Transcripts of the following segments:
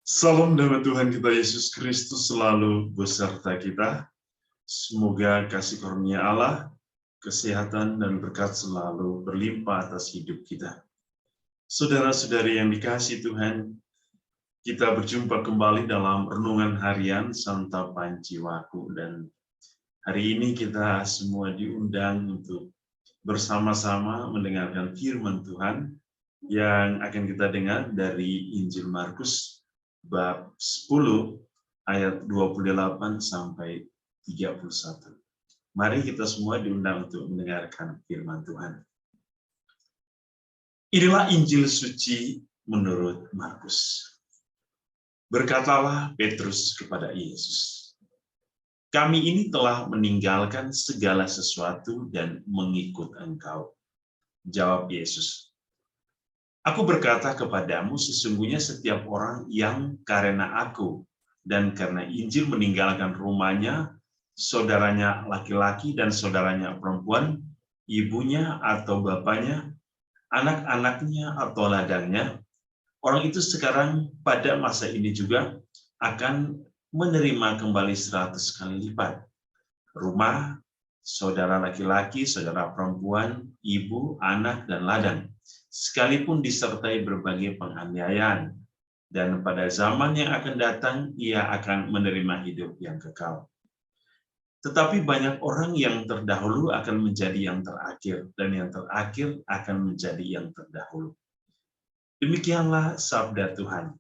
Salam damai Tuhan kita Yesus Kristus selalu beserta kita. Semoga kasih karunia Allah, kesehatan dan berkat selalu berlimpah atas hidup kita. Saudara-saudari yang dikasihi Tuhan, kita berjumpa kembali dalam renungan harian Santapan Jiwaku, dan hari ini kita semua diundang untuk bersama-sama mendengarkan firman Tuhan yang akan kita dengar dari Injil Markus bab 10 ayat 28 sampai 31. Mari kita semua diundang untuk mendengarkan firman Tuhan. Inilah Injil suci menurut Markus. Berkatalah Petrus kepada Yesus, "Kami ini telah meninggalkan segala sesuatu dan mengikut Engkau." Jawab Yesus, "Aku berkata kepadamu, sesungguhnya setiap orang yang karena aku dan karena Injil meninggalkan rumahnya, saudaranya laki-laki dan saudaranya perempuan, ibunya atau bapaknya, anak-anaknya atau ladangnya, orang itu sekarang pada masa ini juga akan menerima kembali 100 kali lipat. Rumah, saudara laki-laki, saudara perempuan, ibu, anak, dan ladang, sekalipun disertai berbagai penganiayaan, dan pada zaman yang akan datang ia akan menerima hidup yang kekal. Tetapi banyak orang yang terdahulu akan menjadi yang terakhir, dan yang terakhir akan menjadi yang terdahulu." Demikianlah sabda Tuhan.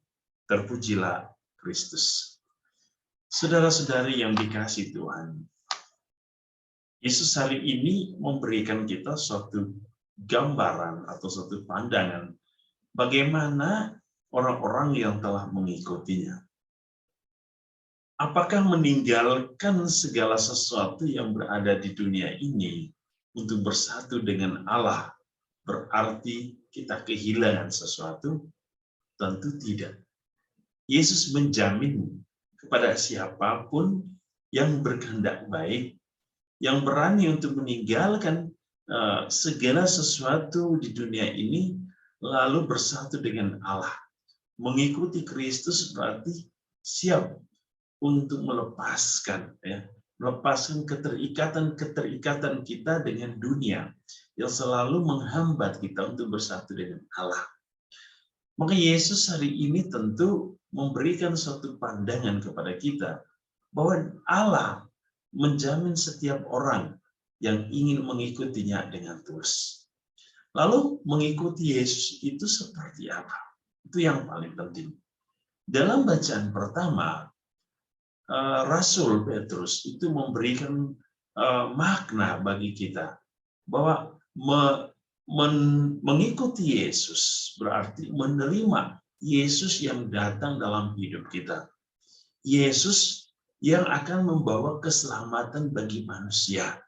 Terpujilah Kristus. Saudara-saudari yang dikasihi Tuhan, Yesus hari ini memberikan kita suatu gambaran atau suatu pandangan bagaimana orang-orang yang telah mengikutinya. Apakah meninggalkan segala sesuatu yang berada di dunia ini untuk bersatu dengan Allah berarti kita kehilangan sesuatu? Tentu tidak. Yesus menjamin kepada siapapun yang berkehendak baik, yang berani untuk meninggalkan segala sesuatu di dunia ini, lalu bersatu dengan Allah. Mengikuti Kristus berarti siap untuk melepaskan keterikatan kita dengan dunia yang selalu menghambat kita untuk bersatu dengan Allah. Maka Yesus hari ini tentu memberikan suatu pandangan kepada kita bahwa Allah menjamin setiap orang yang ingin mengikutinya dengan tulus. Lalu mengikuti Yesus itu seperti apa? Itu yang paling penting. Dalam bacaan pertama, Rasul Petrus itu memberikan makna bagi kita bahwa mengikuti Yesus berarti menerima Yesus yang datang dalam hidup kita. Yesus yang akan membawa keselamatan bagi manusia.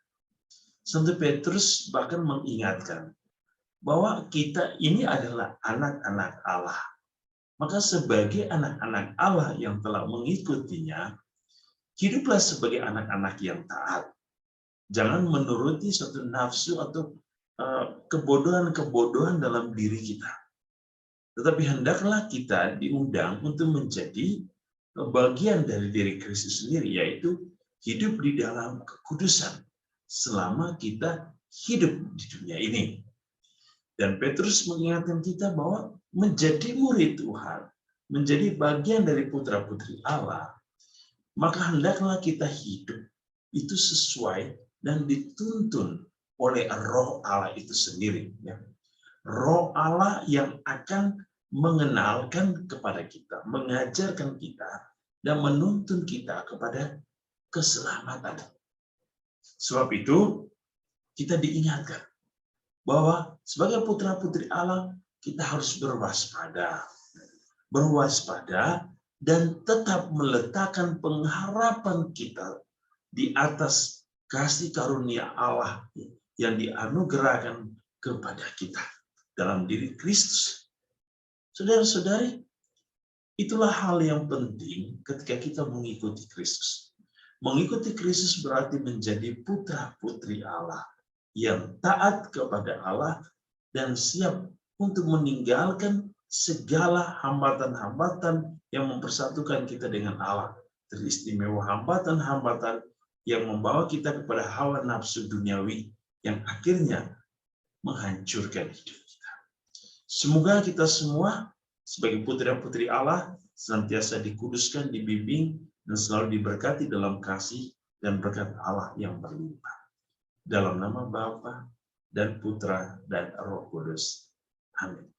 Santo Petrus bahkan mengingatkan bahwa kita ini adalah anak-anak Allah. Maka sebagai anak-anak Allah yang telah mengikutinya, hiduplah sebagai anak-anak yang taat. Jangan menuruti suatu nafsu atau kebodohan-kebodohan dalam diri kita. Tetapi hendaklah kita diundang untuk menjadi bagian dari diri Kristus sendiri, yaitu hidup di dalam kekudusan selama kita hidup di dunia ini. Dan Petrus mengingatkan kita bahwa menjadi murid Tuhan, menjadi bagian dari putra-putri Allah, maka hendaklah kita hidup itu sesuai dan dituntun oleh Roh Allah itu sendiri. Roh Allah yang akan mengenalkan kepada kita, mengajarkan kita, dan menuntun kita kepada keselamatan. Sebab itu, kita diingatkan bahwa sebagai putra-putri Allah, kita harus berwaspada, dan tetap meletakkan pengharapan kita di atas kasih karunia Allah yang dianugerahkan kepada kita dalam diri Kristus. Saudara-saudari, itulah hal yang penting ketika kita mengikuti Kristus. Mengikuti Kristus berarti menjadi putra-putri Allah yang taat kepada Allah dan siap untuk meninggalkan segala hambatan-hambatan yang mempersatukan kita dengan Allah, teristimewa hambatan-hambatan yang membawa kita kepada hawa nafsu duniawi yang akhirnya menghancurkan hidup kita. Semoga kita semua sebagai putra-putri Allah senantiasa dikuduskan, dibimbing, dan selalu diberkati dalam kasih dan berkat Allah yang berlimpah. Dalam nama Bapa dan Putra dan Roh Kudus. Amin.